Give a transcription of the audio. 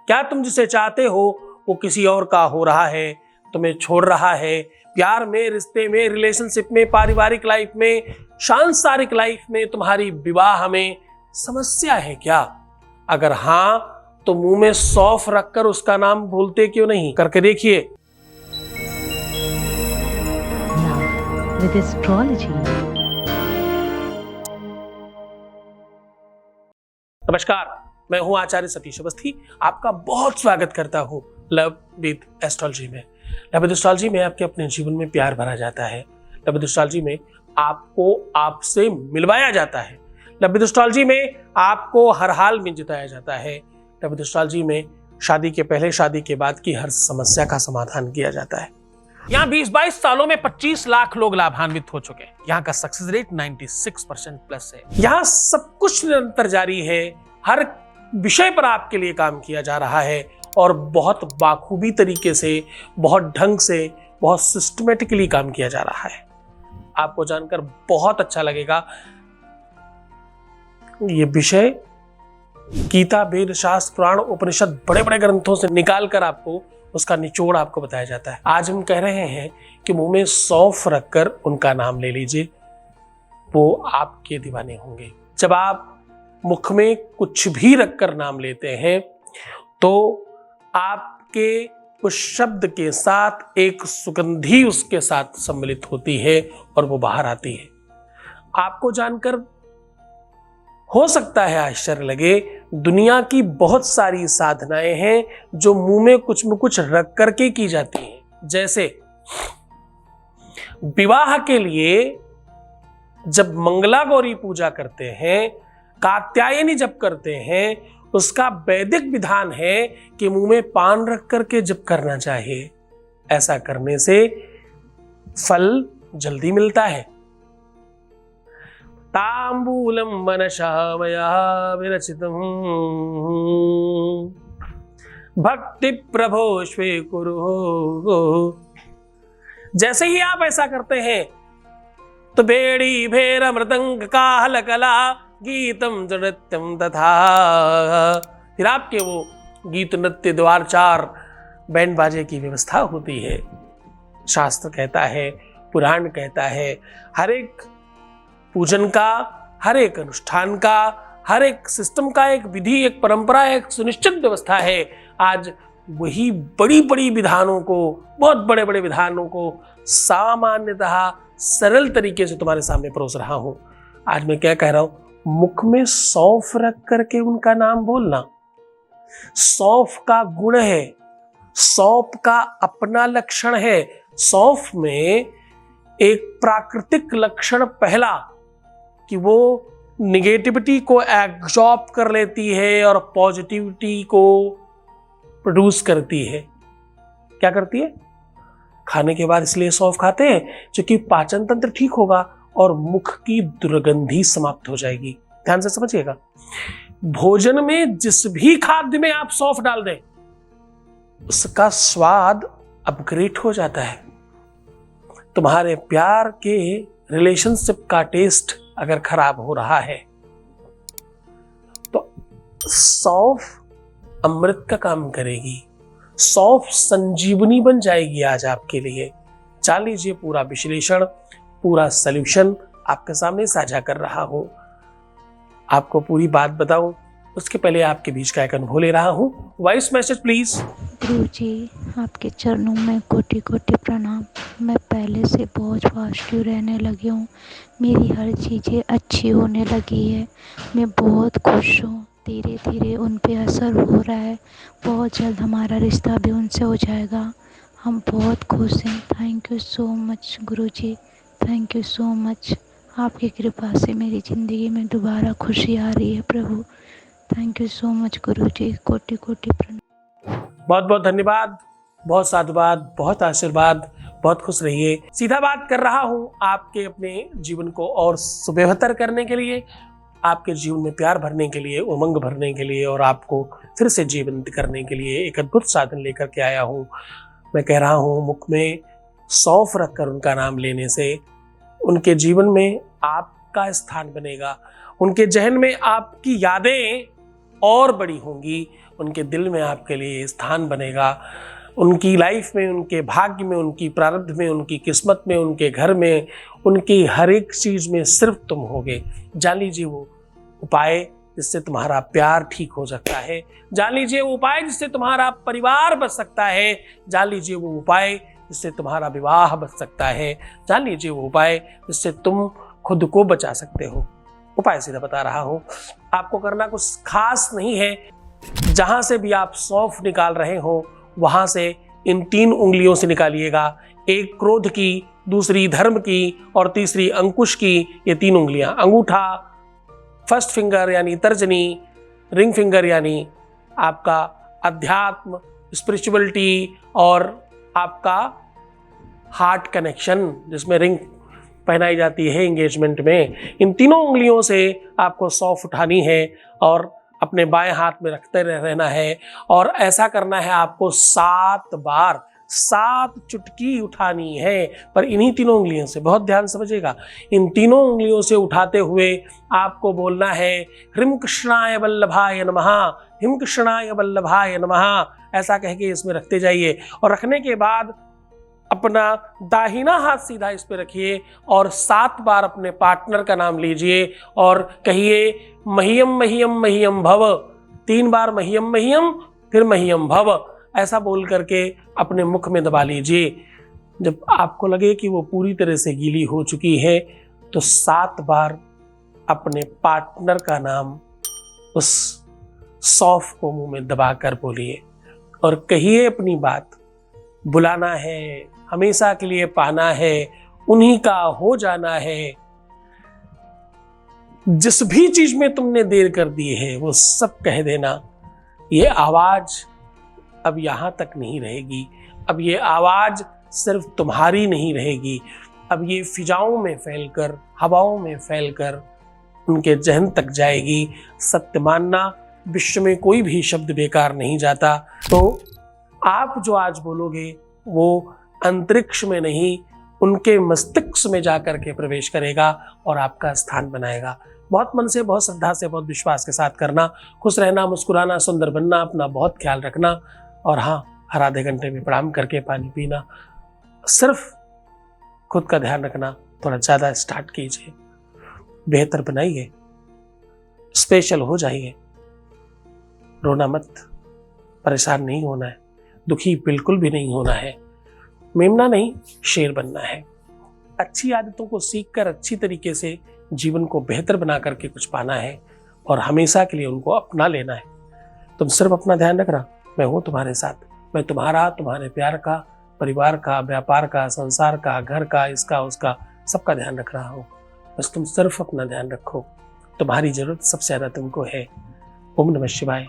क्या तुम जिसे चाहते हो वो किसी और का हो रहा है, तुम्हें छोड़ रहा है? प्यार में, रिश्ते में, रिलेशनशिप में, पारिवारिक लाइफ में, सांसारिक लाइफ में, तुम्हारी विवाह में समस्या है क्या? अगर हाँ तो मुंह में सौंफ रखकर उसका नाम भूलते क्यों नहीं? करके देखिए। With astrology. नमस्कार, मैं हूं आचार्य सतीश अवस्थी। आपका बहुत स्वागत करता हूं लव विद एस्ट्रोलॉजी में। लव विद एस्ट्रोलॉजी में आपके अपने जीवन में प्यार भरा जाता है। लव विद एस्ट्रोलॉजी में आपको आपसे मिलवाया जाता है। लव विद एस्ट्रोलॉजी में आपको हर हाल में जिताया जाता है। लव विद एस्ट्रोलॉजी में शादी के पहले, शादी के बाद की हर समस्या का समाधान किया जाता है। यहाँ 20-22 सालों में 25 लाख लोग लाभान्वित हो चुके हैं। यहाँ का सक्सेस रेट 96% प्लस है। यहाँ सब कुछ निरंतर जारी है। हर विषय पर आपके लिए काम किया जा रहा है और बहुत बाखूबी तरीके से, बहुत ढंग से, बहुत सिस्टमेटिकली काम किया जा रहा है। आपको जानकर बहुत अच्छा लगेगा। ये विषय गीता, वेद, शास्त्र, पुराण, उपनिषद, बड़े बड़े ग्रंथों से निकाल कर आपको उसका निचोड़ आपको बताया जाता है। आज हम कह रहे हैं कि मुंह में सौंफ रखकर उनका नाम ले लीजिए, वो आपके दीवाने होंगे। जब आप मुख में कुछ भी रखकर नाम लेते हैं तो आपके उस शब्द के साथ एक सुगंधी उसके साथ सम्मिलित होती है और वो बाहर आती है। आपको जानकर हो सकता है आश्चर्य लगे, दुनिया की बहुत सारी साधनाएं हैं जो मुंह में कुछ रख करके की जाती हैं। जैसे विवाह के लिए जब मंगला गौरी पूजा करते हैं, कात्यायनी जप करते हैं, उसका वैदिक विधान है कि मुंह में पान रख करके जप करना चाहिए। ऐसा करने से फल जल्दी मिलता है। तांबूलम मनसा मया विरचितम भक्ति प्रभो स्वीकुरु। जैसे ही आप ऐसा करते हैं तो बेड़ी, भेर, मृदंग, काहल, कला, गीतम नृत्यम तथा, फिर आपके वो गीत, नृत्य, द्वारचार, बैंड बाजे की व्यवस्था होती है। शास्त्र कहता है, पुराण कहता है, हर एक पूजन का, हर एक अनुष्ठान का, हर एक सिस्टम का एक विधि, एक परंपरा, एक सुनिश्चित व्यवस्था है। आज वही बड़ी बड़ी विधानों को, बहुत बड़े बड़े विधानों को सामान्यतः सरल तरीके से तुम्हारे सामने परोस रहा हूं। आज मैं क्या कह रहा हूं? मुख में सौंफ रख करके उनका नाम बोलना। सौंफ का गुण है, सौंफ का अपना लक्षण है। सौंफ में एक प्राकृतिक लक्षण पहला कि वो निगेटिविटी को एब्जॉर्ब कर लेती है और पॉजिटिविटी को प्रोड्यूस करती है। क्या करती है? खाने के बाद इसलिए सौंफ खाते हैं क्योंकि पाचन तंत्र ठीक होगा और मुख की दुर्गंधी समाप्त हो जाएगी। ध्यान से समझिएगा। भोजन में जिस भी खाद्य में आप सौंफ डाल दें, उसका स्वाद अपग्रेड हो जाता है। तुम्हारे प्यार के रिलेशनशिप का टेस्ट अगर खराब हो रहा है तो सौंफ अमृत का काम करेगी। सौंफ संजीवनी बन जाएगी आज आपके लिए। चाल लीजिए, पूरा विश्लेषण, पूरा सॉल्यूशन आपके सामने साझा कर रहा हूं। आपको पूरी बात बताऊं उसके पहले आपके बीच का एक अनुभव ले रहा हूं। Voice message please. गुरुजी, आपके चरणों में कोटि कोटि प्रणाम। मैं पहले से बहुत पॉजिटिव रहने लगी हूँ। मेरी हर चीज़ें अच्छी होने लगी है। मैं बहुत खुश हूँ। धीरे धीरे उन पे असर हो रहा है। बहुत जल्द हमारा रिश्ता भी उनसे हो जाएगा। हम बहुत खुश हैं। Thank you so much Guruji, thank you so much. आपकी कृपा से मेरी ज़िंदगी में दोबारा खुशी आ रही है प्रभु। थैंक यू सो मच गुरुजी, कोटि कोटि प्रणाम। बहुत बहुत धन्यवाद, बहुत साधुवाद, बहुत आशीर्वाद। बहुत खुश रहिए। सीधा बात कर रहा हूं आपके अपने जीवन को और सुबेहतर करने के लिए, आपके जीवन में प्यार भरने के लिए, उमंग भरने के लिए और आपको फिर से जीवंत करने के लिए एक अद्भुत साधन लेकर के आया हूं। मैं कह रहा हूं मुख में सौंफ रखकर उनका नाम लेने से उनके जीवन में आपका स्थान बनेगा। उनके जहन में आपकी यादें और बड़ी होंगी, उनके दिल में आपके लिए स्थान बनेगा, उनकी लाइफ में, उनके भाग्य में, उनकी प्रारब्ध में, उनकी किस्मत में, उनके घर में, उनकी हर एक चीज़ में सिर्फ तुम होगे। जान लीजिए वो उपाय जिससे तुम्हारा प्यार ठीक हो सकता है, जान लीजिए वो उपाय जिससे तुम्हारा परिवार बच सकता है, जान लीजिए वो उपाय जिससे तुम्हारा विवाह बच सकता है, जान लीजिए वो उपाय जिससे तुम खुद को बचा सकते हो। उपाय सीधा बता रहा हूँ, आपको करना कुछ खास नहीं है। जहाँ से भी आप सौंफ निकाल रहे हो वहाँ से इन 3 उंगलियों से निकालिएगा। एक क्रोध की, दूसरी धर्म की और तीसरी अंकुश की। ये 3 उंगलियाँ, अंगूठा, फर्स्ट फिंगर यानी तर्जनी, रिंग फिंगर यानी आपका अध्यात्म, स्पिरिचुअलिटी और आपका हार्ट कनेक्शन जिसमें रिंग पहनाई जाती है एंगेजमेंट में। इन 3 उंगलियों से आपको सौंफ उठानी है और अपने बाएं हाथ में रखते रहना है और ऐसा करना है आपको 7 बार, 7 चुटकी उठानी है। पर इन्हीं 3 उंगलियों से, बहुत ध्यान समझिएगा, इन 3 उंगलियों से उठाते हुए आपको बोलना है ह्रीं कृष्णाय वल्लभाय नमः, ह्रीं कृष्णाय वल्लभाय नमः, ऐसा कह के इसमें रखते जाइए। और रखने के बाद अपना दाहिना हाथ सीधा इस पे रखिए और 7 बार अपने पार्टनर का नाम लीजिए और कहिए मह्यम मह्यम मह्यम भव। 3 बार मह्यम मह्यम, फिर मह्यम भव, ऐसा बोल करके अपने मुख में दबा लीजिए। जब आपको लगे कि वो पूरी तरह से गीली हो चुकी है तो 7 बार अपने पार्टनर का नाम उस सौंफ को मुंह में दबाकर बोलिए और कहिए अपनी बात। बुलाना है, हमेशा के लिए पाना है, उन्हीं का हो जाना है। जिस भी चीज में तुमने देर कर दी है वो सब कह देना। ये आवाज अब यहां तक नहीं रहेगी, अब ये आवाज सिर्फ तुम्हारी नहीं रहेगी, अब ये फिजाओं में फैलकर, हवाओं में फैलकर उनके जहन तक जाएगी। सत्य मानना, विश्व में कोई भी शब्द बेकार नहीं जाता। तो आप जो आज बोलोगे वो अंतरिक्ष में नहीं, उनके मस्तिष्क में जाकर के प्रवेश करेगा और आपका स्थान बनाएगा। बहुत मन से, बहुत श्रद्धा से, बहुत विश्वास के साथ करना। खुश रहना, मुस्कुराना, सुंदर बनना, अपना बहुत ख्याल रखना और हाँ, हर आधे घंटे में प्रणाम करके पानी पीना। सिर्फ खुद का ध्यान रखना, थोड़ा ज़्यादा स्टार्ट कीजिए, बेहतर बनाइए, स्पेशल हो जाइए। रोना मत, परेशान नहीं होना है, दुखी बिल्कुल भी नहीं होना है, मेमना नहीं शेर बनना है। अच्छी आदतों को सीखकर अच्छी तरीके से जीवन को बेहतर बना करके कुछ पाना है और हमेशा के लिए उनको अपना लेना है। तुम सिर्फ अपना ध्यान रखना, मैं हूँ तुम्हारे साथ, मैं तुम्हारा, तुम्हारे प्यार का, परिवार का, व्यापार का, संसार का, घर का, इसका उसका, सबका ध्यान रख रहा हूँ। बस तुम सिर्फ अपना ध्यान रखो, तुम्हारी जरूरत सबसे ज़्यादा तुमको है। ओम नमः शिवाय।